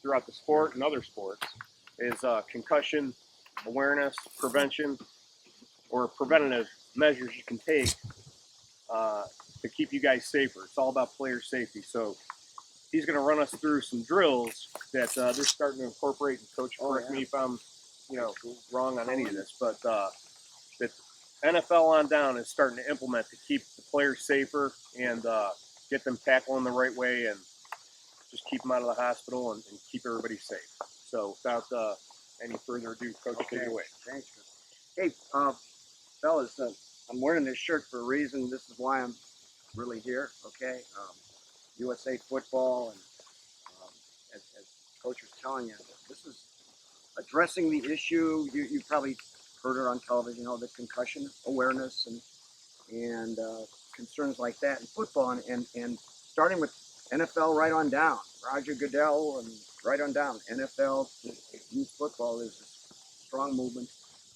throughout the sport and other sports is concussion awareness, prevention, or preventative measures you can take to keep you guys safer. It's all about player safety. So he's going to run us through some drills that they're starting to incorporate. And Coach, correct me if I'm, wrong on any of this, but that NFL on down is starting to implement to keep the players safer and get them tackling the right way and just keep them out of the hospital and keep everybody safe. So without any further ado, Coach, take it away. Thanks. Hey, fellas, I'm wearing this shirt for a reason. This is why I'm really here, okay? USA football, and as Coach was telling you, this is addressing the issue. You probably heard it on television, the concussion awareness and concerns like that in football, and starting with NFL right on down. Roger Goodell and right on down. NFL, youth football is a strong movement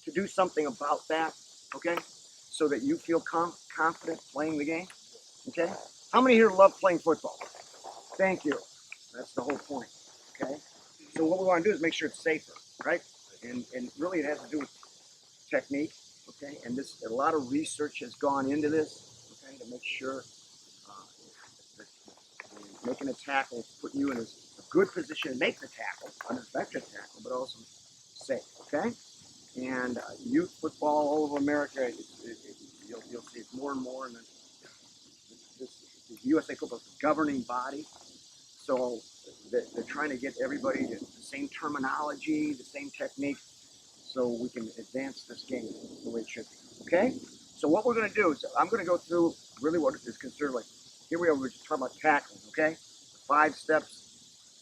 to do something about that, okay? So that you feel confident playing the game, okay? How many here love playing football? Thank you. That's the whole point, okay? So what we want to do is make sure it's safer, right? And really it has to do with technique, okay? And a lot of research has gone into this, okay, to make sure that making a tackle, putting you in a good position to make the tackle, an effective tackle, but also safe, okay? And youth football all over America, you'll see it more and more. And the USA football is a governing body, so they're trying to get everybody to the same terminology, the same technique, so we can advance this game the way it should be. Okay? So what we're going to do is I'm going to go through really what is considered like, here we are, we're just talking about tackling, okay? 5 steps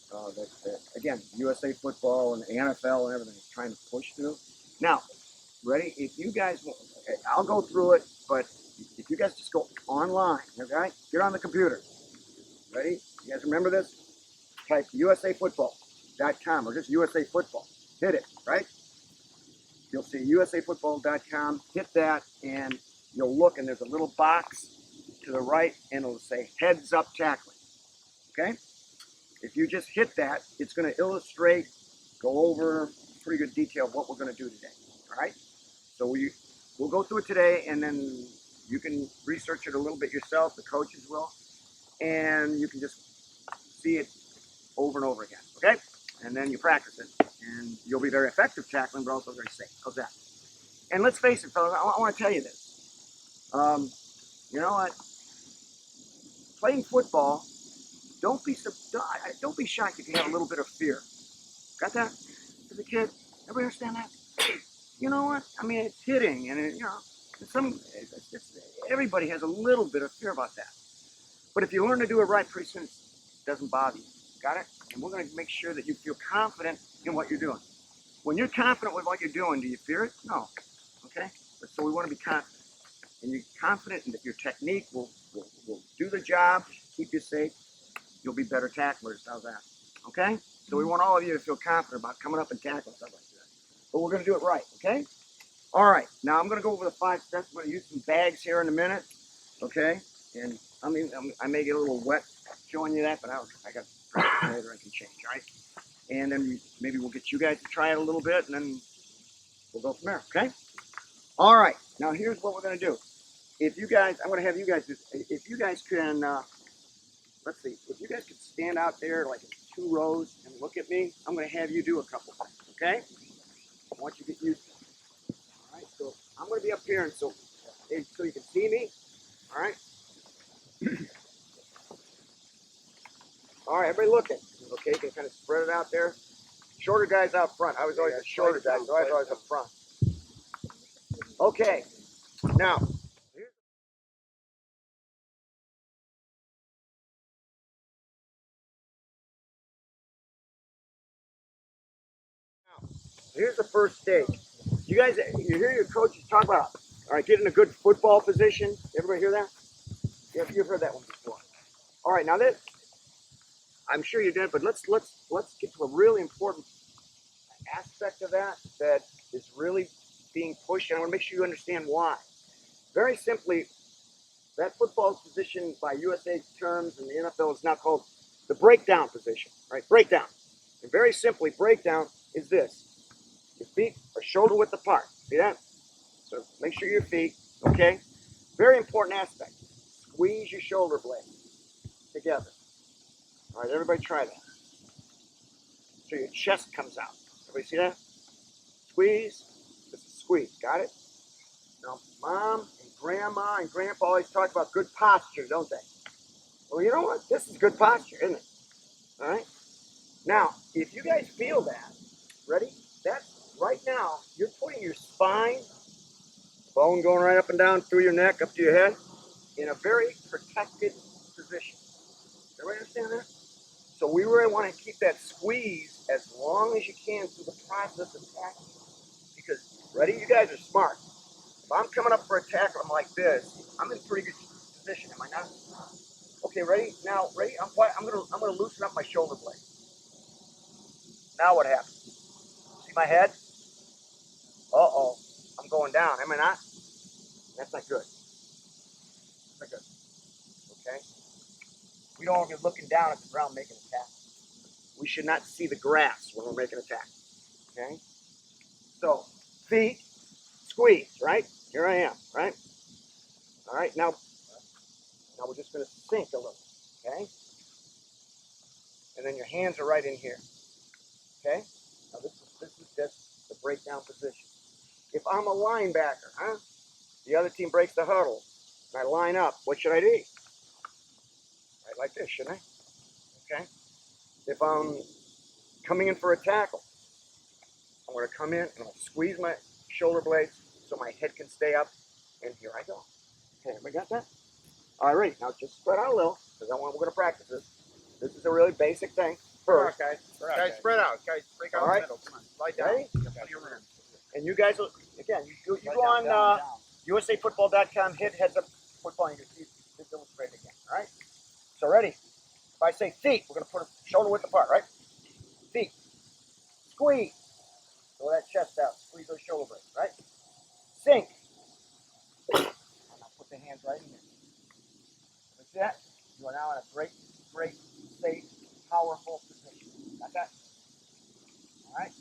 that again, USA football and the NFL and everything is trying to push through. Now, ready? If you guys, okay, I'll go through it, but if you guys just go online, okay? Get on the computer. Ready? You guys remember this? Type usafootball.com or just USA Football. Hit it, right? You'll see usafootball.com. Hit that, and you'll look, and there's a little box to the right, and it'll say heads up tackling. Okay? If you just hit that, it's going to illustrate, go over pretty good detail of what we're going to do today. All right? So we'll go through it today, and then you can research it a little bit yourself. The coaches will, and you can just see it over and over again. Okay? And then you practice it, and you'll be very effective tackling, but also very safe. How's that? And let's face it, fellas, I want to tell you this. You know what? Playing football, don't be shocked if you have a little bit of fear. Got that? As a kid, everybody understand that? You know what? I mean, it's hitting, and everybody has a little bit of fear about that. But if you learn to do it right, pretty soon it doesn't bother you. Got it? And we're going to make sure that you feel confident in what you're doing. When you're confident with what you're doing, do you fear it? No. Okay? But so we want to be confident. And you're confident in that your technique will do the job, keep you safe. You'll be better tacklers. How's that? Okay? So we want all of you to feel confident about coming up and tackling stuff like that. But we're going to do it right. Okay? All right. Now I'm going to go over the 5 steps. I'm going to use some bags here in a minute. Okay? And I mean, I may get a little wet showing you that, but I got later I can change, all right? And then maybe we'll get you guys to try it a little bit, and then we'll go from there, okay? All right, now here's what we're going to do. If you guys, I'm going to have you guys, if you guys can, let's see, if you guys could stand out there like in 2 rows and look at me, I'm going to have you do a couple things, okay? I want you to get used to it. All right, so I'm going to be up here, and so you can see me, all right? All right, everybody looking. Okay, you can kind of spread it out there. Shorter guys out front. I was always a shorter guy, so I was always up front. Okay, now, here's the first stage. You guys, you hear your coaches talk about, all right, get in a good football position. Everybody hear that? You've heard that one before. All right, now this, I'm sure you did, but let's get to a really important aspect of that is really being pushed, and I want to make sure you understand why. Very simply, that football position by USA terms and the NFL is now called the breakdown position, right? Breakdown. And very simply, breakdown is this. Your feet are shoulder width apart. See that? So make sure your feet, okay? Very important aspect. Squeeze your shoulder blade together. All right, everybody try that. So your chest comes out. Everybody see that? Squeeze. This is squeeze. Got it? Now, mom and grandma and grandpa always talk about good posture, don't they? Well, you know what? This is good posture, isn't it? All right? Now, if you guys feel that, ready? That's right now, you're putting your spine, bone going right up and down through your neck, up to your head, in a very protected position. Everybody understand that? So we really want to keep that squeeze as long as you can through the process of tackling. Because, ready? You guys are smart. If I'm coming up for a tackle, I'm like this, I'm in pretty good position, am I not? Okay, ready? Now, ready? I'm gonna loosen up my shoulder blade. Now what happens? See my head? Uh-oh. I'm going down, am I not? That's not good. That's not good. Okay? We don't want to be looking down at the ground making a tackle. We should not see the grass when we're making a tackle. Okay? So, feet, squeeze, right? Here I am, right? All right, now we're just going to sink a little, okay? And then your hands are right in here, okay? Now this is just the breakdown position. If I'm a linebacker, huh? The other team breaks the huddle, and I line up, what should I do? Right like this, shouldn't I? Okay? If I'm coming in for a tackle, I'm going to come in and I'm going to squeeze my shoulder blades so my head can stay up, and here I go. Okay, everybody got that? All right, now just spread out a little, because we're going to practice this. This is a really basic thing. First, guys, spread out. Guys, break out all right. in the middle. Come on, slide down. Ready? And you guys will, again, you go on USAFootball.com, hit heads up football, and you can see this illustrated again. All right? So ready? If I say feet, we're going to put a shoulder width apart, right? Feet. Squeeze. Throw that chest out. Squeeze those shoulder blades, right? Sink. And I'll put the hands right in here. That's that. You are now in a great, safe, powerful position. Got that? All right?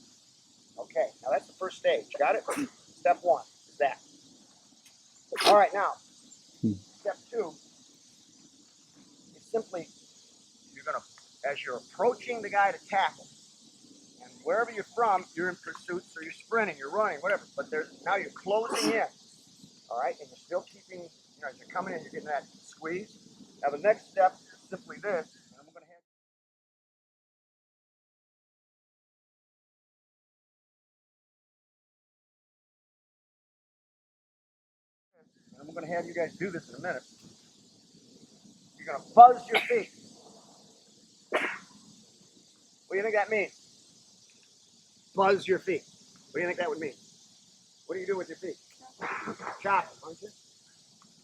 Okay, now that's the first stage. Got it? Step one is that. All right, now, step two is simply, you're going to, as you're approaching the guy to tackle, and wherever you're from, you're in pursuits or you're sprinting, you're running, whatever, but now you're closing in, all right, and you're still keeping, as you're coming in, you're getting that squeeze. Now, the next step is simply this, and I'm going to have you guys do this in a minute. You're going to buzz your feet. What do you think that means? Buzz your feet. What do you think that would mean? What do you do with your feet? Chop, aren't you?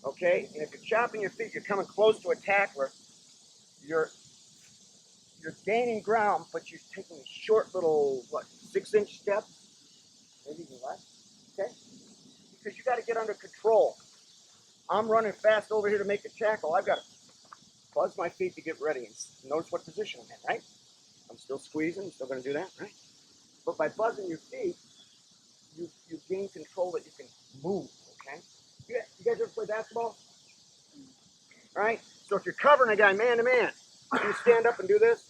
Okay, and if you're chopping your feet, you're coming close to a tackler. You're gaining ground, but you're taking a short little, 6-inch step? Maybe even less. Okay? Because you got to get under control. I'm running fast over here to make a tackle. I've got to buzz my feet to get ready and notice what position I'm in, right? I'm still squeezing, still going to do that, right? But by buzzing your feet, you gain control that you can move, okay? You guys ever play basketball? All right? So if you're covering a guy man to man, you stand up and do this,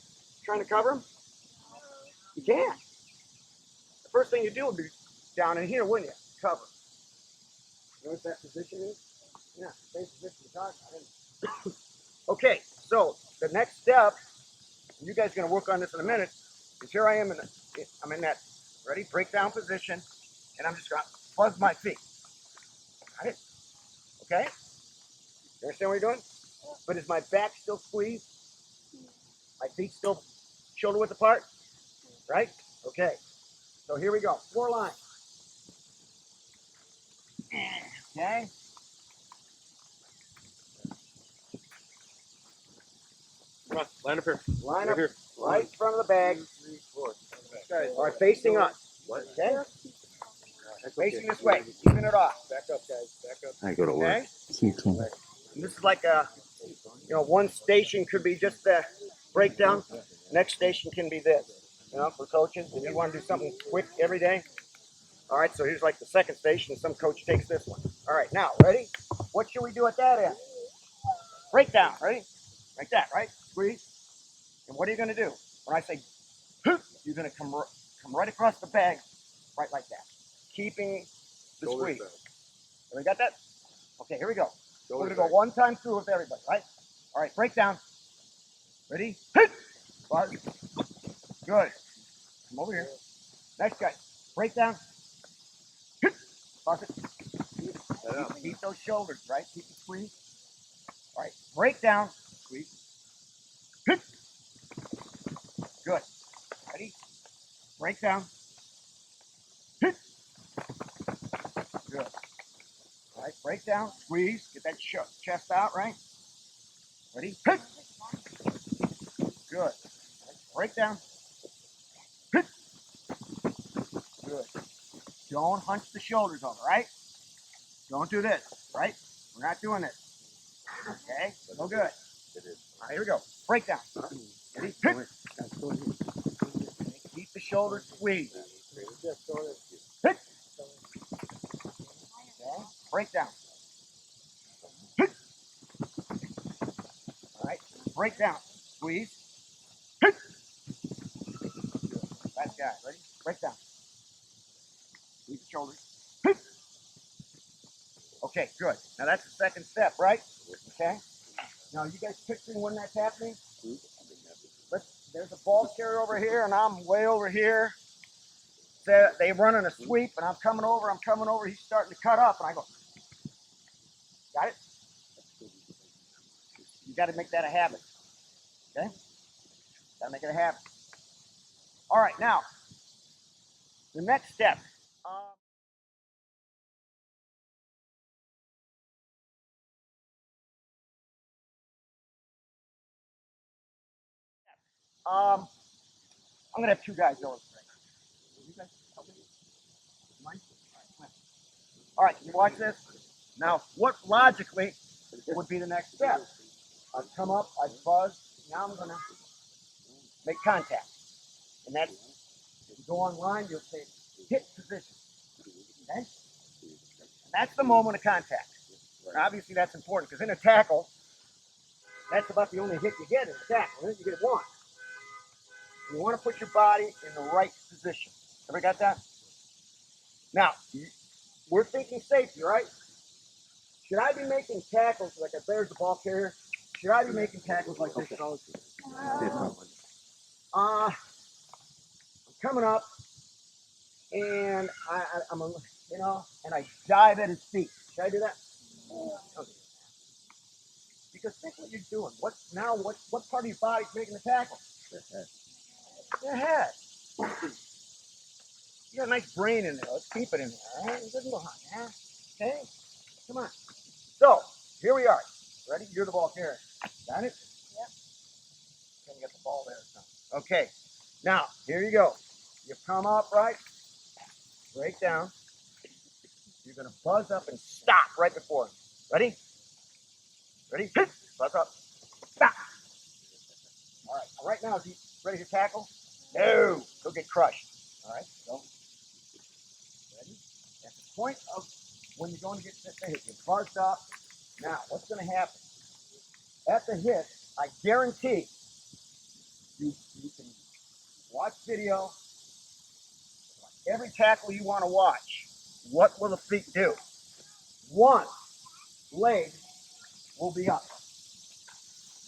trying to cover him? You can't. The first thing you do would be down in here, wouldn't you? Cover. You know what that position is? Yeah, same position you're talking about. Okay, so the next step, and you guys are going to work on this in a minute, is here I am, I'm in that, ready, breakdown position, and I'm just going to buzz my feet. Got it? Okay? You understand what you're doing? But is my back still squeezed? My feet still shoulder width apart? Right? Okay. So here we go. 4 lines. Okay? Come on, line up here. Line Right up here. right in front of the bag. 2, 3, 4. All right, facing us. What? Okay? That's Facing okay. this way. Even it off. Back up, guys. Back up. I go to work. Okay? And this is like a, one station could be just the breakdown. Next station can be this. you know, for coaching, and you want to do something quick every day. All right, so here's like the second station. Some coach takes this one. All right, now, ready? What should we do at that end? Breakdown, ready? Like that, right? Squeeze. And what are you going to do? When I say, you're going to come right across the bag, right like that, keeping the Shoulders squeeze. back. We got that? Okay, here we go. We're going Shoulders to go back. one time through with everybody, right? All right, breakdown. Ready? Buzz. Good. Come over here. Next guy. Breakdown. Buzz it. Keep those shoulders, right? Keep the squeeze. All right, breakdown. Squeeze. Good. Ready? Breakdown. Good. All right, breakdown. Squeeze. Get that chest out, right? Ready? Good. Right, breakdown. Good. Don't hunch the shoulders over, right? Don't do this, right? We're not doing this. Okay? No good. All right, here we go. Breakdown. Ready? Keep the shoulders squeezed. Okay? Breakdown. All right. Breakdown. Squeeze. Last guy. Ready? Breakdown. Squeeze the shoulders. Okay, good. Now that's the second step, right? Okay. Now you guys picturing when that's happening? There's a ball carrier over here, and I'm way over here. They running a sweep, and I'm coming over. He's starting to cut up, and I go, got it? You got to make that a habit. Okay? Got to make it a habit. All right, now the next step. I'm gonna have two guys illustrate. You guys help me? Mind? All right, you watch this. Now, what logically would be the next step? I'd come up, I'd buzz. Now I'm gonna make contact, and that's if you go online, you'll say hit position. Okay, and that's the moment of contact. Now, obviously, that's important because in a tackle, that's about the only hit you get in a tackle. You get one. You want to put your body in the right position. Ever got that? Now, we're thinking safety, right? Should I be making tackles like there's the ball carrier? Should I be making tackles like this? I'm coming up, and I'm and I dive at his feet. Should I do that? Okay. Because think what you're doing. What part of your body's making the tackle? Your head. You got a nice brain in there. Let's keep it in there. All right, it doesn't go hot. Yeah. Okay, come on. So here we are. Ready? You're the ball carrier. Got it? Yeah. Can you get the ball there? No. Okay. Now here you go. You come up, right? Break down. You're gonna buzz up and stop right before him. Ready? Ready? Buzz up. Stop. All right. Right now, is he ready to tackle? No. He'll get crushed. All right. Go. Ready? At the point of when you're going to get the hit, you're buzzed up. Now, what's going to happen? At the hit, I guarantee you can watch video. Every tackle you want to watch. What will the feet do? One leg will be up.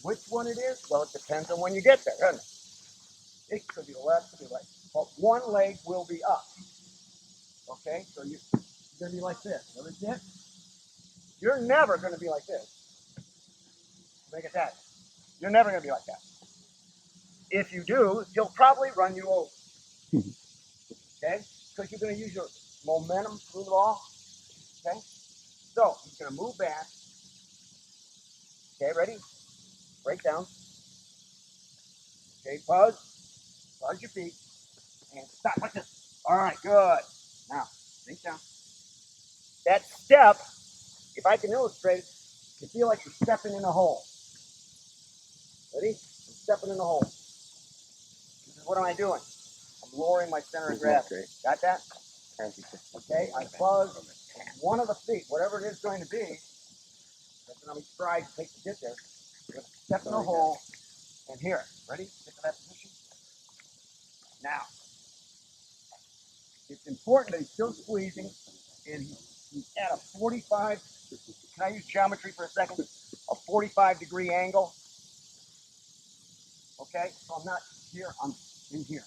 Which one it is? Well, it depends on when you get there, doesn't it? It could be left, could be right. But one leg will be up. Okay? So you're going to be like this. Notice it? You're never going to be like this. Make it that. You're never going to be like that. If you do, he'll probably run you over. Okay? Because you're going to use your momentum through the ball. Okay? So, he's going to move back. Okay, ready? Break down. Okay, buzz. Buzz your feet. And stop like this. All right, good. Now, think down. That step, if I can illustrate it, you feel like you're stepping in a hole. Ready? I'm stepping in a hole. What am I doing? lowering my center of gravity. Got that? Okay, I buzz one of the feet, whatever it is going to be. That's how many strides it takes to get there. You're going to step in the hole and here. Ready? Stick to that position. Now, it's important that he's still squeezing and he's at a 45. Can I use geometry for a second? A 45-degree angle. Okay, so I'm not here, I'm in here.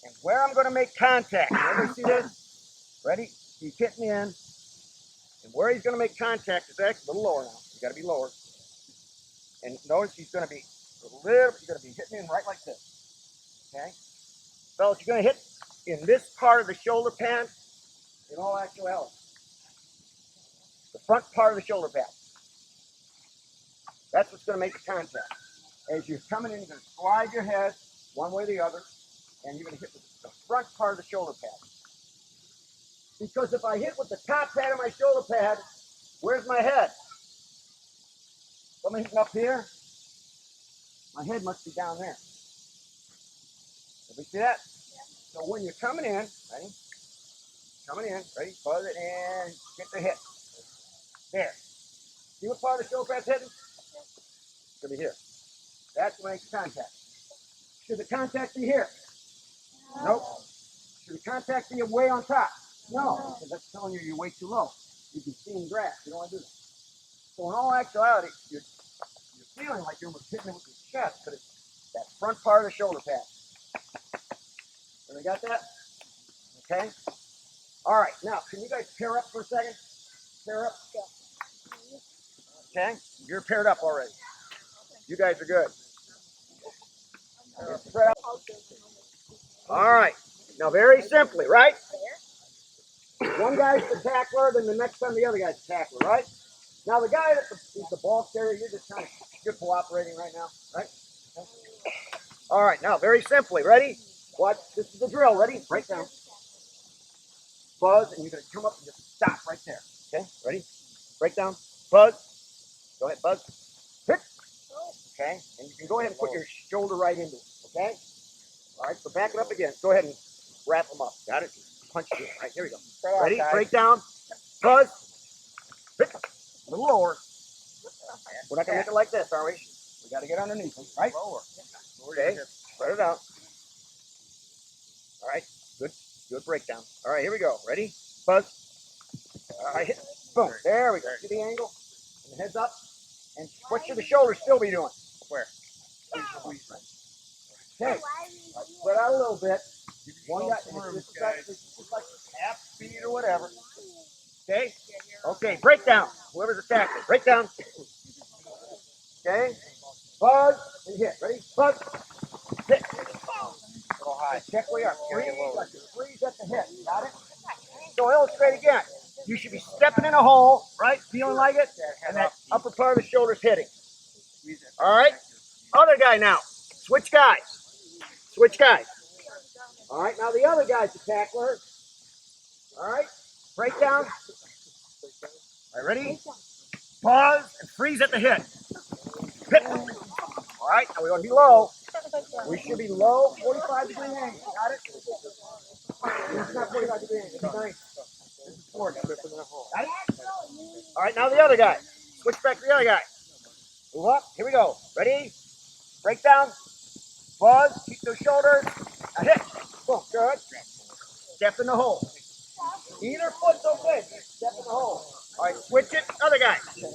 And where I'm going to make contact, everybody see this? Ready? He's hitting in. And where he's going to make contact is actually a little lower now. You got to be lower. And notice he's going to be hitting in right like this. Okay? Fellas, you're going to hit in this part of the shoulder pad in all actuality. The front part of the shoulder pad. That's what's going to make the contact. As you're coming in, you're going to slide your head one way or the other, and you're going to hit with the front part of the shoulder pad. Because if I hit with the top pad of my shoulder pad, where's my head? Something hitting up here. My head must be down there. Did we see that? So when you're coming in, ready? Buzz it and get the hit. There. See what part of the shoulder pad's hitting? It's going to be here. That's what makes contact. Should the contact be here? Nope. Should the contact be way on top? No, because that's telling you you're way too low. You can see in grass. You don't want to do that. So in all actuality, you're feeling like you're hitting it with your chest, but it's that front part of the shoulder pad. Everybody got that? Okay. All right. Now, can you guys pair up for a second? Pair up. Okay. You're paired up already. You guys are good. Spread out. All right. Now, very simply, right? One guy's the tackler, then the next time the other guy's the tackler, right? Now, the guy that's the ball carrier, you're cooperating right now, right? Okay. All right. Now, very simply, ready? Watch. This is the drill. Ready? Break down. Buzz, and you're going to come up and just stop right there. Okay? Ready? Break down. Buzz. Go ahead, buzz. Hit. Okay? And you can go ahead and put your shoulder right into it. Okay? All right, so back it up again. Go ahead and wrap them up. Got it? Punch it in. All right, here we go. Ready? Break down. Buzz. Hit. A little lower. We're not going to make it like this, are we? We got to get underneath them, right? Lower. Okay, spread it out. All right, good breakdown. All right, here we go. Ready? Buzz. All right, hit. Boom. There we go. See the angle? And the head's up. And what should the shoulders still be doing? Where? Okay. Spread out a little bit. One guy, just like half speed or whatever. Okay? Okay, break down. Whoever's attacking. Break down. Okay? Buzz and hit. Ready? Buzz. Hit. Go high. Check where you are. Freeze at the hit. Got it? So illustrate again. You should be stepping in a hole, right? Feeling like it? And that upper part of the shoulder's hitting. All right? Other guy now. Switch guys. Switch guys. All right, now the other guy's the tackler. All right, break down. All right, ready? Pause and freeze at the hit. Hit. All right, now we want to be low. We should be low, 45-degree angle. Got it? It's not 45-degree angle. It's 90. This is 40. Got it? All right, now the other guy. Switch back to the other guy. Move up. Here we go. Ready? Break down. Buzz. Keep those shoulders. Now hit. Boom. Good. Step in the hole. Either foot's okay. Step in the hole. All right, switch it. Other guy. The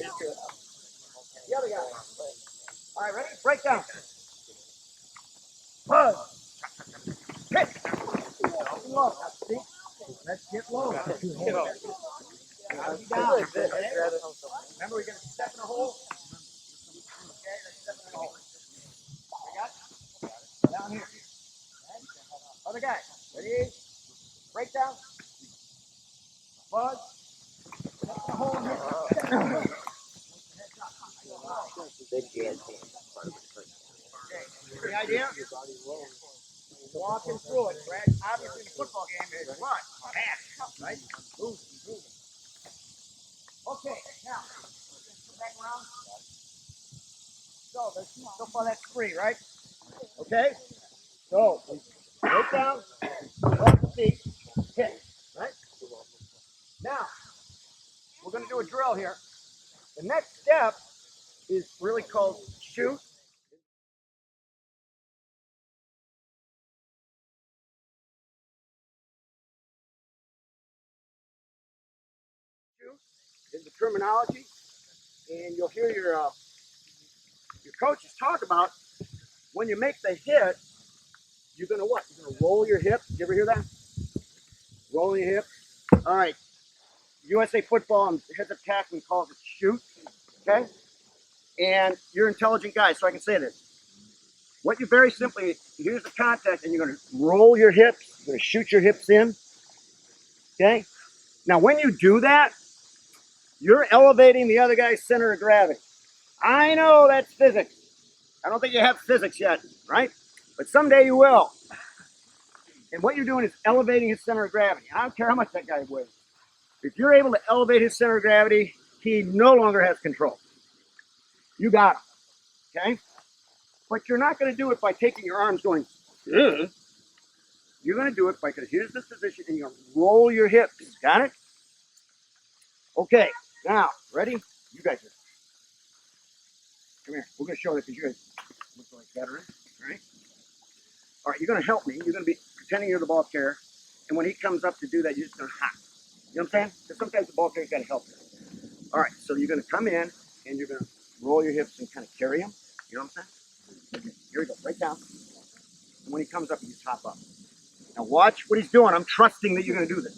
other guy. All right, ready? Break down. Buzz. Hit. Low. Now, see? Let's get low. Gotta be down. Remember, we're going to step in the hole. Okay, let's step in the hole. You got it? Down here. Okay. Other guy. Ready? Break down. Buzz. Step in the hole and hit. Okay, the idea? Walking through it, right? Obviously, in a football game, it's fun. Pass, right? Moving. Okay, now, come back around. So far that's 3, right? Okay? So, right down, off the feet, hit, right? Now, we're going to do a drill here. The next step is really called shoot. Shoot is the terminology, and you'll hear your coaches talk about when you make the hit, you're going to what? You're going to roll your hips. You ever hear that? Rolling your hips. All right. USA football and heads up tackling calls it shoot. Okay? And you're intelligent guys, so I can say this. What you very simply, here's the contact, and you're going to roll your hips. You're going to shoot your hips in. Okay? Now, when you do that, you're elevating the other guy's center of gravity. I know that's physics. I don't think you have physics yet, right? But someday you will. And what you're doing is elevating his center of gravity. I don't care how much that guy weighs. If you're able to elevate his center of gravity, he no longer has control. You got him, okay? But you're not going to do it by taking your arms going, ugh. You're going to do it by, because here's this position, and you're going to roll your hips. Got it? Okay, now, ready? You guys are. Come here. We're going to show this because you guys look like veterans, all right? All right, you're going to help me. You're going to be pretending you're the ball carrier, and when he comes up to do that, you're just going to hop. You know what I'm saying? Because sometimes the ball carrier's got to help you. All right, so you're going to come in, and you're going to roll your hips and kind of carry him. You know what I'm saying? Okay, here we go. Right down. And when he comes up, you just hop up. Now watch what he's doing. I'm trusting that you're going to do this.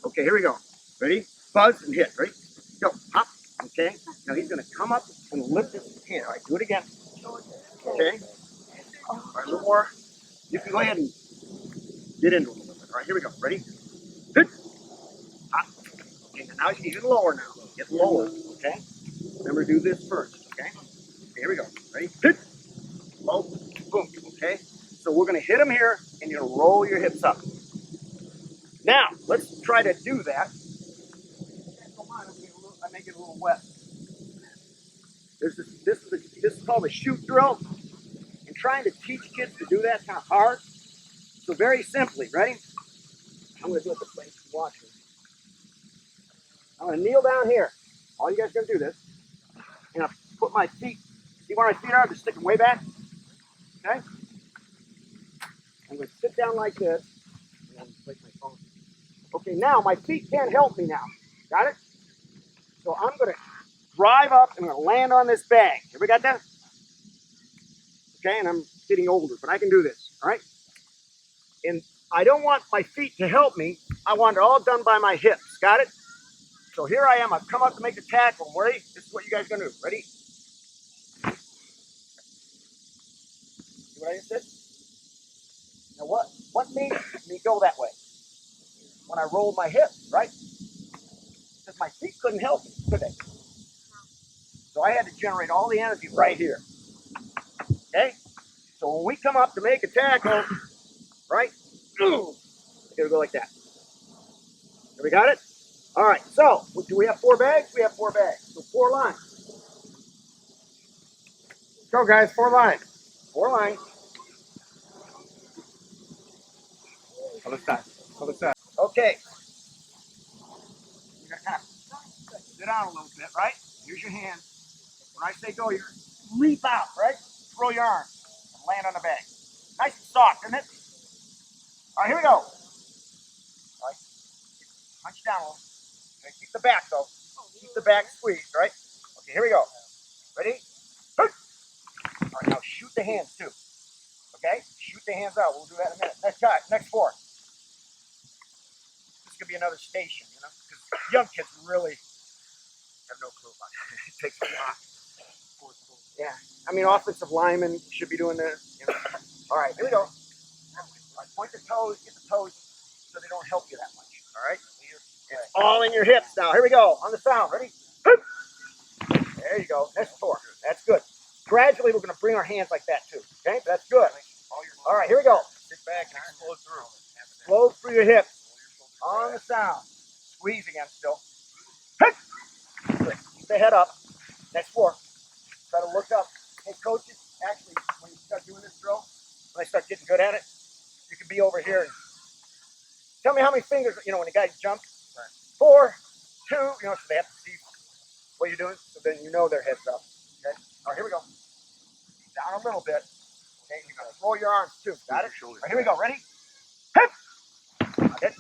Okay, here we go. Ready? Buzz and hit. Ready? Go. Hop. Okay. Now he's going to come up and lift his hand. All right, do it again. Okay. All right, a little more. You can go ahead and get into it a little bit. All right, here we go. Ready? Hit. Hop. Okay, now he's even lower now. Get lower. Okay. Remember to do this first. Okay. Okay, here we go. Ready? Hit. Low. Boom. Okay. So we're going to hit him here, and you're going to roll your hips up. Now, let's try to do that. I make it a little wet. This is called a shoot drill. And trying to teach kids to do that is kind of hard. So very simply, ready? I'm going to do it this way. Watch me. I'm going to kneel down here. All you guys are going to do this. And I put my feet. See where my feet are? They're sticking way back. Okay? I'm going to sit down like this. And then place my phone. Okay, now my feet can't help me now. Got it? So I'm going to drive up and I'm going to land on this bag. Everybody got that? Okay, and I'm getting older, but I can do this. All right? And I don't want my feet to help me. I want it all done by my hips. Got it? So here I am. I've come up to make the tackle. Ready? This is what you guys are going to do. Ready? See what I just did? Now what made me go that way? When I rolled my hips, right? Because my feet couldn't help me, could they? So I had to generate all the energy right here. Okay? So when we come up to make a tackle, right? It's going to go like that. Here we got it? All right, so do we have 4 bags? We have 4 bags. So 4 lines. Go, guys. 4 lines. 4 lines. Other side. Other side. Okay. You're going to kind of sit down a little bit, right? Use your hand. When I say go, you leap out, right? Throw your arms and land on the bag. Nice and soft, isn't it? All right, here we go. All right. Punch down a little. Okay, keep the back, though. Keep the back squeezed, right? Okay, here we go. Ready? All right, now shoot the hands, too. Okay? Shoot the hands out. We'll do that in a minute. Next guy, next 4. This could be another station, you know? Because young kids really have no clue about it. It takes a lot. Yeah. I mean, offensive linemen should be doing this. You know? All right, here we go. All right, point the toes, get the toes so they don't help you that much. All right? It's all in your hips now. Here we go. On the sound. Ready? There you go. Next 4. That's good. Gradually, we're going to bring our hands like that, too. Okay? That's good. All right, here we go. Sit back and explode through. Flow through your hips. On the sound. Squeeze again still. Good. Keep the head up. Next 4. Try to look up. Hey, coaches, actually, when you start doing this drill, when I start getting good at it, you can be over here. And tell me how many fingers, when the guys jump. 4, 2, so they have to see what you're doing, so then you know their head's up. Okay? All right, here we go. Down a little bit. Okay, you're gonna throw your arms too. Got it? All right, here we go. Ready? Hip!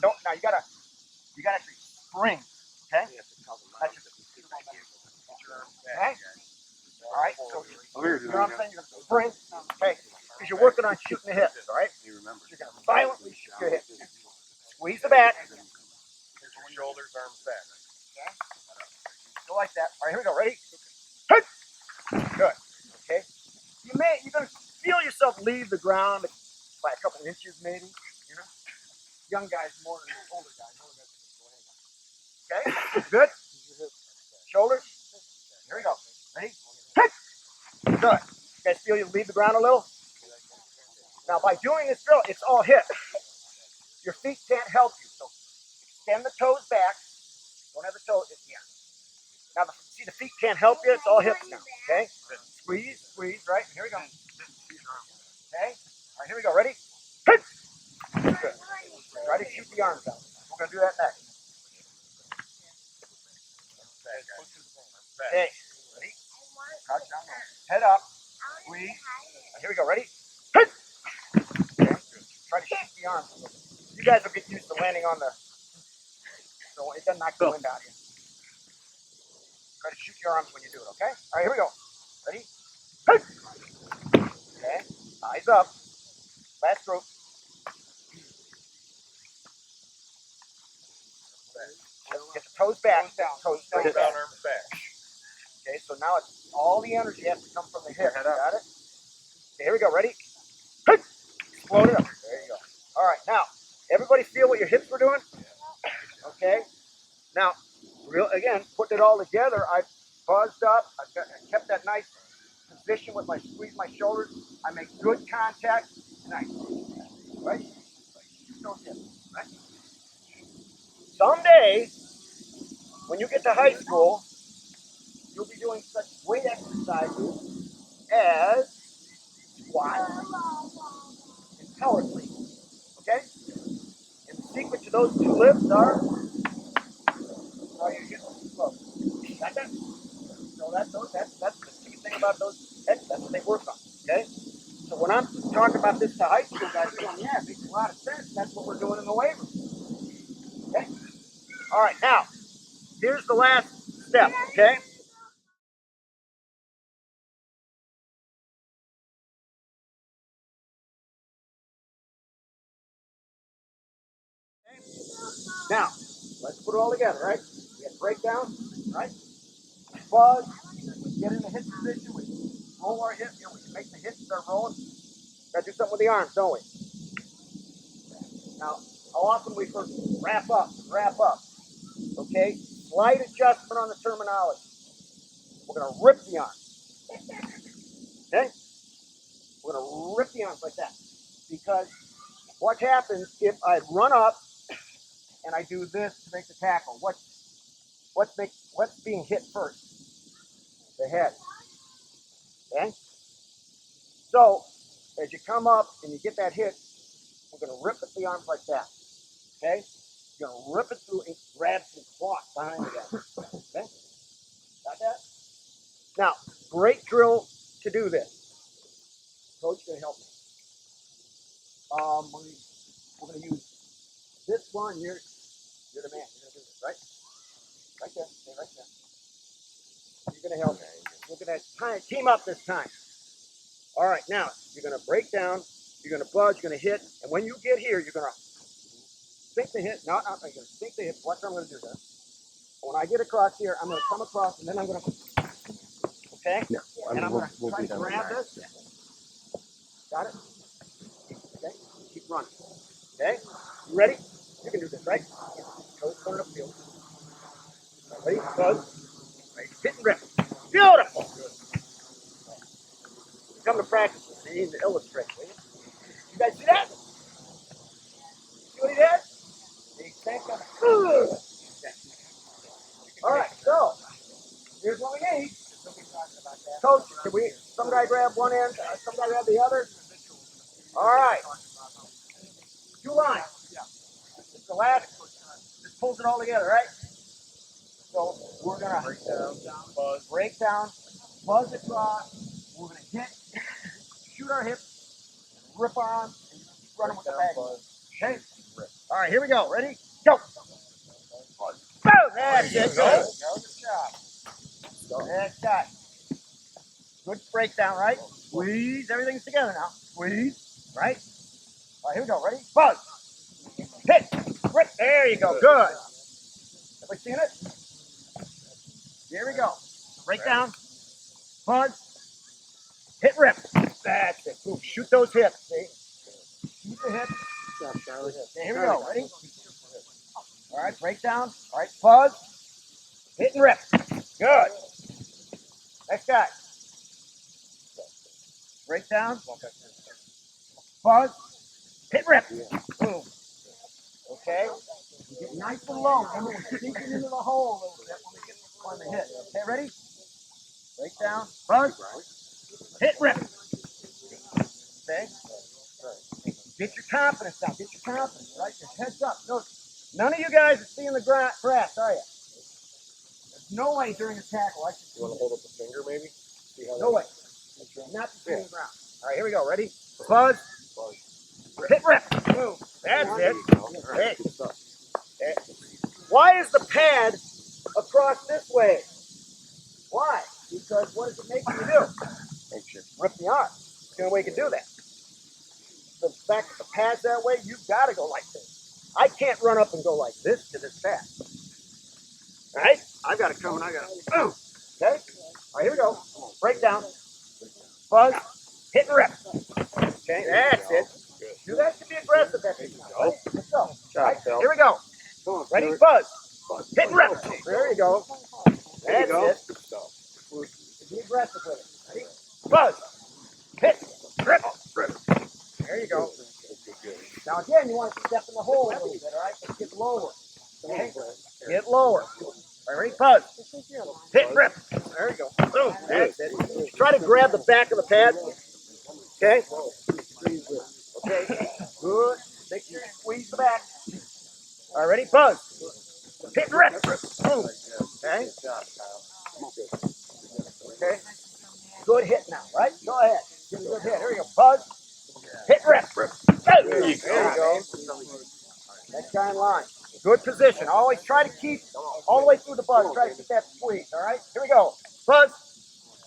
Now you gotta actually spring. Okay? Okay? All right, so you know what I'm saying? You're gonna spring. Okay? Because you're working on shooting the hips, all right? You're gonna violently shoot your hips. Squeeze the back. Shoulders, arms back. Okay? Go like that. All right, here we go. Ready? Hip! Good. Okay? You're gonna feel yourself leave the ground by a couple inches, maybe. Young guys more than older guys. Okay? Good. Shoulders. Here we go. Ready? Hip! Good. You guys feel you leave the ground a little? Now, by doing this drill, it's all hip. Your feet can't help you, so extend the toes back. Don't have the toes. Yeah. Now, see, the feet can't help you. It's all hips now. Okay? Squeeze, right? Here we go. Okay? All right, here we go. Ready? Hip! Good. Try to shoot the arms out. We're going to do that next. Okay. Ready? Crouch down. Head up. Squeeze. Right, here we go. Ready? Hip! Okay. Try to shoot the arms a little bit. You guys will get used to landing on the, so it doesn't knock the wind out of you. Try to shoot your arms when you do it, okay? All right, here we go. Ready? Hip! Okay. Eyes up. Last group. Get the toes back. Toes Down, back. arms back. Okay, so now it's all the energy has to come from the hip. Got it? Okay, here we go. Ready? Hip! Explode it up. There you go. All right, now, everybody feel what your hips were doing? Okay. Now, again, putting it all together, I buzzed up. I kept that nice position with my squeeze my shoulders. I make good contact. Nice. Right? Shoot those hips. Right? Someday, when you get to high school, you'll be doing such weight exercises as squats and power cleans. Okay? And the secret to those 2 lifts are how you get close. Got that? So that's the secret thing about those heads. That's what they work on. Okay? So when I'm talking about this to high school guys, they're going, yeah, it makes a lot of sense. That's what we're doing in the weight room. Okay? All right, now, here's the last step, okay? Now, let's put it all together, right? We got breakdown, right? Buzz, we get in the hip position, we roll our hips, we make the hips start rolling. Gotta do something with the arms, don't we? Now, how often we first wrap up, okay? Slight adjustment on the terminology. We're gonna rip the arms, okay? We're gonna rip the arms like that. Because what happens if I run up and I do this to make the tackle? What's being hit first? The head. Okay? So, as you come up and you get that hit, we're going to rip at the arms like that. Okay? You're going to rip it through and grab some cloth behind the guy. Okay? Got that? Now, great drill to do this. Coach, going to help me. We're going to use this one. You're the man. You're going to do this, right? Right there. Stay right there. You're going to help me. We're going to team up this time. All right, now, you're going to break down, you're going to buzz, you're going to hit, and when you get here, you're going to sink the hit. No, you're going to sink the hip. Watch what I'm going to do there. When I get across here, I'm going to come across, and then I'm going to, okay? Yeah, and I'm going to try to grab this. Got it? Okay? Keep running. Okay? You ready? You can do this, right? Toes going upfield. Ready? Buzz. Ready? Hit and rip. Beautiful. Come to practice. So you need to illustrate, will you? You guys see that? See what he did? He sank on it. All right, so here's what we need. Coach, can some guy grab one end, some guy grab the other? All right. line. It's the last, just pulls it all together, right? So we're gonna break down, buzz across, we're gonna hit, shoot our hip, rip our arm, and keep running with the bag. Okay? All right, here we go. Ready? Go! Boom! That's it. Good. Good job. That's that. Good breakdown, right? Squeeze. Everything's together now. Squeeze. Right? All right, here we go. Ready? Buzz. Hit. Rip. There you go. Good. Everybody seeing it? Here we go. Breakdown. Buzz. Hit. Rip. That's it. Boom. Shoot those hips. See? Shoot the hips. Okay, here we go. Ready? All right, breakdown. All right, buzz. Hit and rip. Good. Next guy. Breakdown. Buzz. Hit rip. Boom. Okay. You get nice and low. Remember, we're sinking into the hole a little bit when we get on the hit. Okay, ready? Breakdown. Buzz. Hit rip. Okay. Get your confidence down. Get your confidence, right? Your head's up. None of you guys are seeing the grass, are you? There's no way during a tackle I should. You want to hold up a finger, maybe? No way. Not to the ground. All right, here we go. Ready? Buzz. Hit rip. Boom. That's it. Hey. Why is the pad across this way? Why? Because what does it make you do? Makes you rip the arm. It's the only way you can do that. The fact that the pad's that way, you've got to go like this. I can't run up and go like this because it's fast. All right? I've got to come and I got to boom. Okay? All right, here we go. Breakdown. Buzz. Hit and rip. Okay, that's it. Do that to be aggressive. That's it. Ready? Let's go. Right, here we go. Ready? Buzz. Hit and rip. There you go. That's it. Be aggressive with it. Ready? Buzz. Hit. Rip. There you go. Now again, you want to step in the hole a little bit, all right? Let's get lower. Okay? Get lower. All right, ready? Buzz. Hit, rip. There you go. Boom. That's it. Try to grab the back of the pad. Okay? Okay. Good. Make sure you squeeze the back. All right, ready? Buzz. Hit, rip. Boom. Okay? Okay. Good hit now, right? Go ahead. Give me a good hit. Here we go. Buzz. Hit, rip. There you go. Next guy in line. Good position. Always try to keep all the way through the buzz. Try to keep that squeeze. All right. Here we go. Buzz.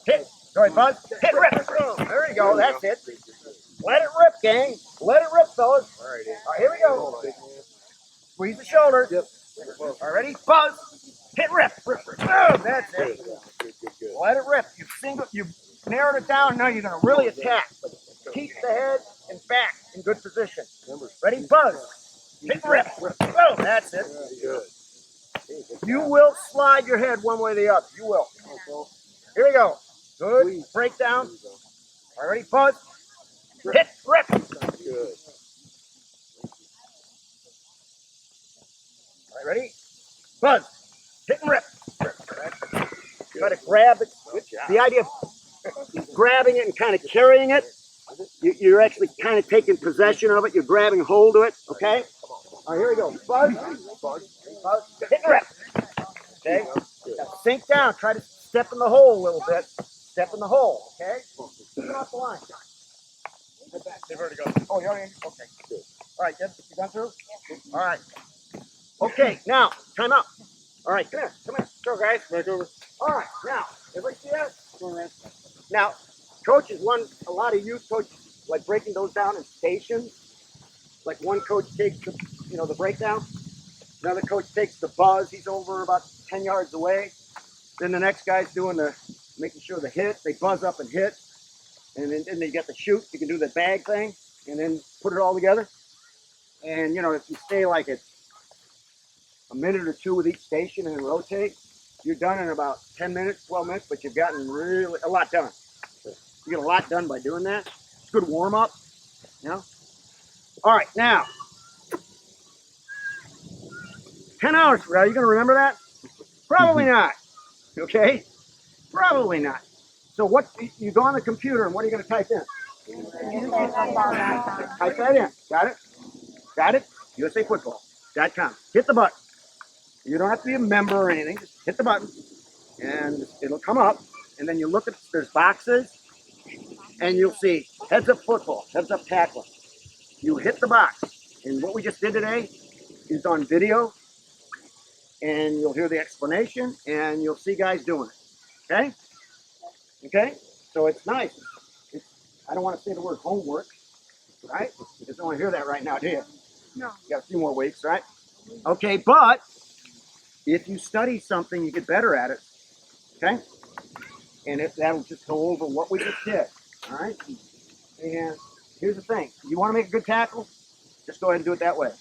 Hit. Go ahead, Buzz. Hit, rip. There you go. That's it. Let it rip, gang. Let it rip, fellas. All right, here we go. Squeeze the shoulders. All right, ready? Buzz. Hit, rip. Boom. That's it. Let it rip. You've narrowed it down. Now you're going to really attack. Keep the head and back in good position. Ready? Buzz. Hit, rip. Boom. That's it. You will slide your head one way or the other. You will. Here we go. Good. Breakdown. All right, ready? Buzz. Hit, rip. Good. All right, ready? Buzz. Hit and rip. Try to grab it. The idea of grabbing it and kind of carrying it, you're actually kind of taking possession of it. You're grabbing hold of it, okay? All right, here we go. Buzz. Buzz. Hit and rip. Okay? Now sink down. Try to step in the hole a little bit. Step in the hole, okay? Get off the line. They've already gone. Oh, you already? Okay. Good. All right, good. You gone through? All right. Okay, now, time out. All right, come here. Come here. Go, guys. Back over. All right, now, everybody see that? Now, coaches, a lot of youth coaches like breaking those down in stations. Like one coach takes the breakdown. Another coach takes the buzz. He's over about 10 yards away. Then the next guy's doing making sure the hit. They buzz up and hit. And then they get the shoot. You can do the bag thing and then put it all together. And, if you stay like a minute or two with each station and then rotate, you're done in about 10 minutes, 12 minutes, but you've gotten really a lot done. You get a lot done by doing that. It's a good warm up, All right, now, 10 hours from now, are you going to remember that? Probably not, okay? Probably not. So you go on the computer and what are you going to type in? Type that in, got it? Got it? USAFootball.com. Hit the button. You don't have to be a member or anything. Just hit the button, and it'll come up. And then you look at, there's boxes, and you'll see heads up football, heads up tackling. You hit the box, and what we just did today is on video, and you'll hear the explanation, and you'll see guys doing it. Okay? Okay? So it's nice. I don't want to say the word homework, right? You just don't want to hear that right now, do you? No. You got a few more weeks, right? Okay, but if you study something, you get better at it. Okay? And that'll just go over what we just did. All right? And here's the thing. You want to make a good tackle? Just go ahead and do it that way.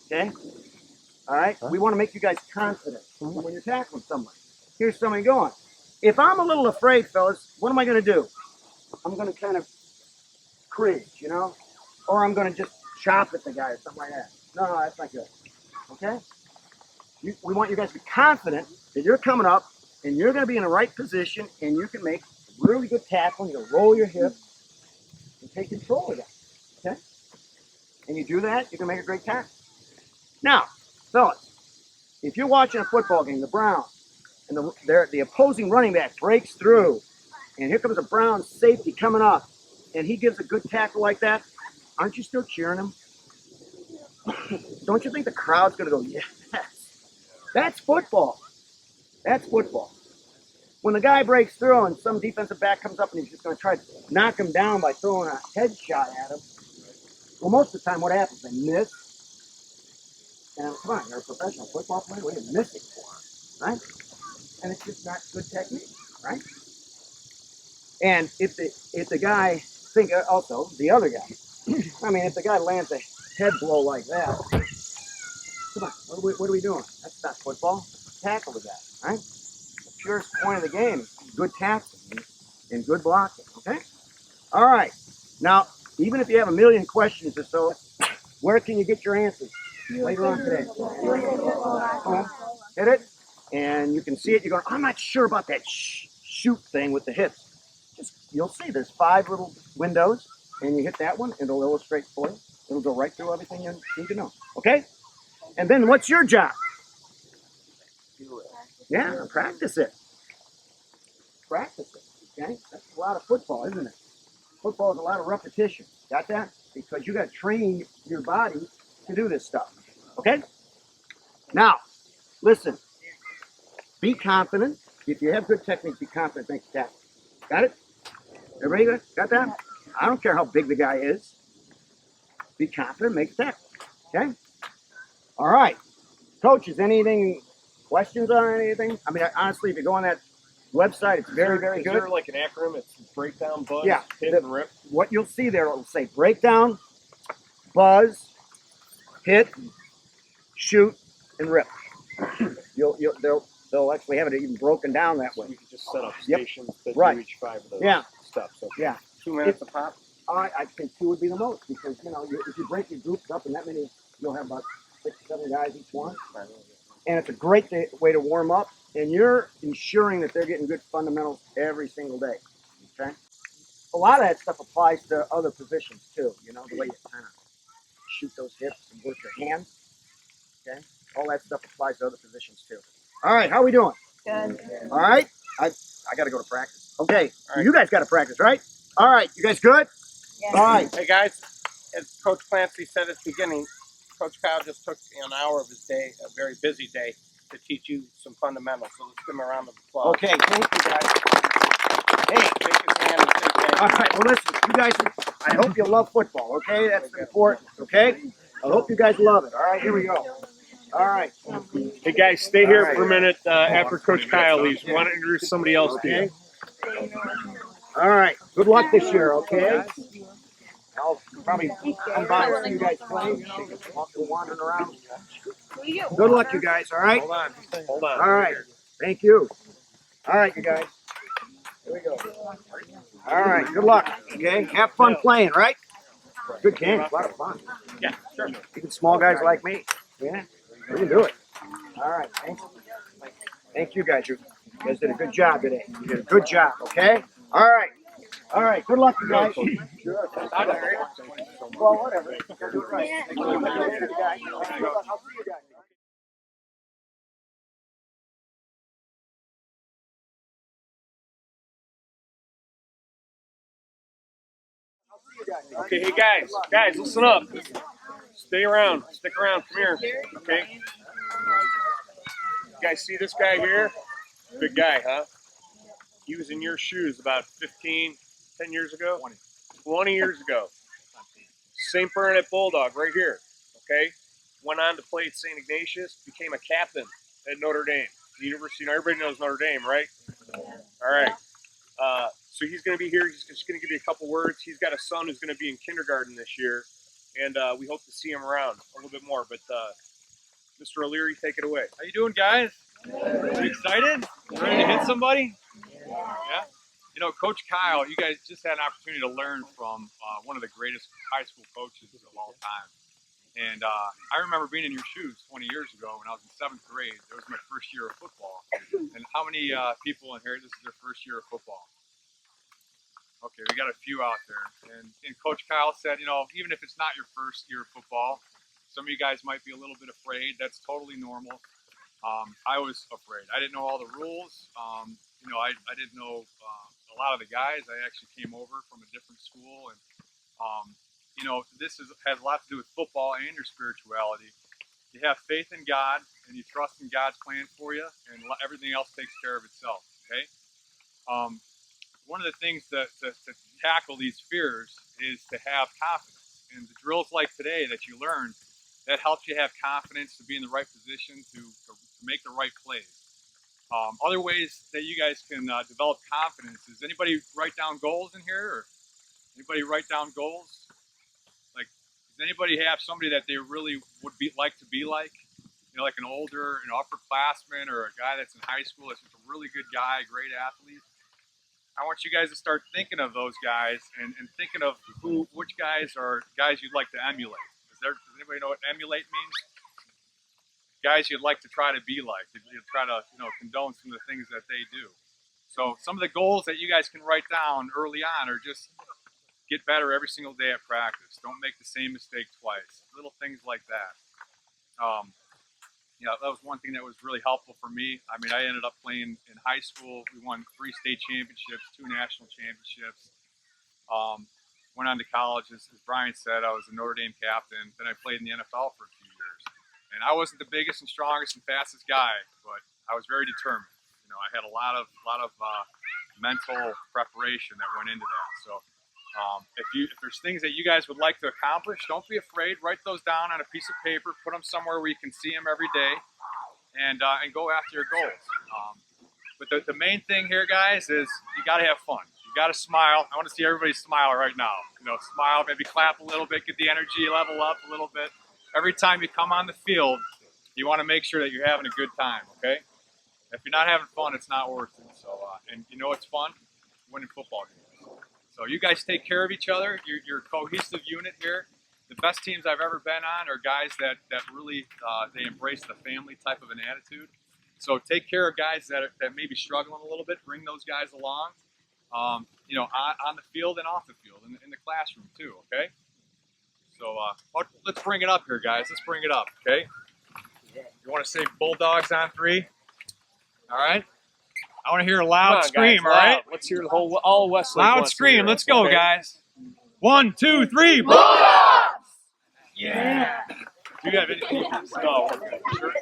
Okay? All right? We want to make you guys confident when you're tackling somebody. Here's somebody going. If I'm a little afraid, fellas, what am I going to do? I'm going to kind of cringe, you know? Or I'm going to just chop at the guy or something like that. No, that's not good. Okay? We want you guys to be confident that you're coming up and you're going to be in the right position and you can make a really good tackle. You'll roll your hips and take control of that. Okay? And you do that, you can make a great tackle. Now, fellas, if you're watching a football game, the Browns, and the opposing running back breaks through, and here comes a Browns safety coming up, and he gives a good tackle like that, aren't you still cheering him? Don't you think the crowd's going to go, yes? That's football. That's football. When the guy breaks through and some defensive back comes up and he's just going to try to knock him down by throwing a headshot at him, well, most of the time what happens? They miss. And come on, you're a professional football player. What are you missing for? Right? And it's just not good technique, right? And if the guy, think also, the other guy, I mean, if the guy lands a head blow like that, come on, what are we doing? That's not football. Tackle the guy, right? The purest point of the game is good tackling and good blocking, okay? All right. Now, even if you have a million questions or so, where can you get your answers? Later on today. Hit it, and you can see it. You're going, I'm not sure about that shoot thing with the hips. You'll see there's 5 little windows, and you hit that one, it'll illustrate for you. It'll go right through everything you need to know, okay? And then what's your job? Yeah, practice it. Practice it, okay? That's a lot of football, isn't it? Football is a lot of repetition. Got that? Because you got to train your body to do this stuff, okay? Now, listen. Be confident. If you have good technique, be confident, make the tackle. Got it? Everybody good? Got that? I don't care how big the guy is. Be confident, make the tackle, okay? All right. Coaches, anything, questions on anything? I mean, honestly, if you go on that website, it's very, very Is good. there like an acronym? It's breakdown, buzz, Yeah. hit, and rip. What you'll see there, it'll say breakdown, buzz, hit, shoot, and rip. They'll actually have it even broken down that way. You can just set up Yep. stations that Right. do each 5 of those Yeah. steps. So Yeah. 2 minutes a pop. I think 2 would be the most because, you know, if you break your groups up in that many, you'll have about 6 or 7 guys each one. And it's a great way to warm up, and you're ensuring that they're getting good fundamentals every single day, okay? A lot of that stuff applies to other positions too, you know, the way you kind of shoot those hips and work your hands, okay? All that stuff applies to other positions too. All right, how are we doing? Good. All right, I got to go to practice. Okay, All right. you guys got to practice, right? All right, you guys good? Yeah. All right. Hey guys, as Coach Clancy said at the beginning, Coach Kyle just took an hour of his day, a very busy day, to teach you some fundamentals. So let's give him a round of applause. Okay, thank you guys. Hey, Shake his hand and say thank all you. right, well listen, you guys, I hope you love football, okay? That's important, okay? I hope you guys love it. All right, here we go. All right. Hey guys, stay here All right. for a minute after Coach Kyle leaves. We want to introduce somebody else to you. All right, good luck this year, okay? I'll probably come by and see you guys play. Wandering around. Good luck, you guys, all right? Hold on. All right, thank you. All right, you guys. Here we go. All right, good luck, okay? Have fun playing, right? Good game, a lot of fun. Yeah, sure. Even small guys like me, yeah, we can do it. All right, thanks. Thank you guys. You guys did a good job today. You did a good job, okay? All right. All right. Good luck, you guys. Sure. Well, whatever. Do it right. I'll see you guys. Okay, hey guys, listen up. Stay around. Stick around. Come here. Okay. You guys see this guy here? Big guy, huh? He was in your shoes about 10 years ago? 20 years ago. St. Bernadette Bulldog right here. Okay. Went on to play at St. Ignatius, became a captain at Notre Dame. The university, everybody knows Notre Dame, right? All right. So he's going to be here. He's just going to give you a couple words. He's got a son who's going to be in kindergarten this year, and we hope to see him around a little bit more. But Mr. O'Leary, take it away. How you doing, guys? You excited? Ready to hit somebody? Yeah. You know, Coach Kyle, you guys just had an opportunity to learn from one of the greatest high school coaches of all time. And I remember being in your shoes 20 years ago when I was in 7th grade. It was my first year of football. And how many people in here, this is their first year of football? Okay, we got a few out there. And Coach Kyle said, you know, even if it's not your first year of football, some of you guys might be a little bit afraid. That's totally normal. I was afraid. I didn't know all the rules. You know, I didn't know a lot of the guys. I actually came over from a different school. And, you know, this has a lot to do with football and your spirituality. You have faith in God, and you trust in God's plan for you, and everything else takes care of itself, okay? One of the things to tackle these fears is to have confidence. And the drills like today that you learned, that helps you have confidence to be in the right position to make the right plays. Other ways that you guys can develop confidence is anybody write down goals in here? Or anybody write down goals? Like, does anybody have somebody that they really would like to be like? You know, like an older, upperclassman or a guy that's in high school that's just a really good guy, great athlete. I want you guys to start thinking of those guys and thinking of which guys are guys you'd like to emulate. Does anybody know what emulate means? Guys you'd like to try to be like. You'd try to, condone some of the things that they do. So some of the goals that you guys can write down early on are just get better every single day at practice. Don't make the same mistake twice. Little things like that. That was one thing that was really helpful for me. I mean, I ended up playing in high school. We won 3 state championships, 2 national championships. Went on to college, as Brian said, I was a Notre Dame captain. Then I played in the NFL for a few years. And I wasn't the biggest and strongest and fastest guy, but I was very determined. I had a lot of mental preparation that went into that. So if there's things that you guys would like to accomplish, don't be afraid. Write those down on a piece of paper. Put them somewhere where you can see them every day, and go after your goals. But the main thing here, guys, is you got to have fun. You got to smile. I want to see everybody smile right now. Smile, maybe clap a little bit, get the energy level up a little bit. Every time you come on the field, you want to make sure that you're having a good time, okay? If you're not having fun, it's not worth it. So, and you know it's fun? Winning football games. So you guys take care of each other. You're a cohesive unit here. The best teams I've ever been on are guys that really they embrace the family type of an attitude. So take care of guys that may be struggling a little bit. Bring those guys along, on the field and off the field, in the classroom too, okay? So let's bring it up here, guys. Let's bring it up, okay? You want to say Bulldogs on 3? All right? I want to hear a loud scream, all right? Let's hear all Westlake. Loud scream. Let's go, guys. 1, 2, 3. Bulldogs! Yeah. Do you have anything? No. Sure.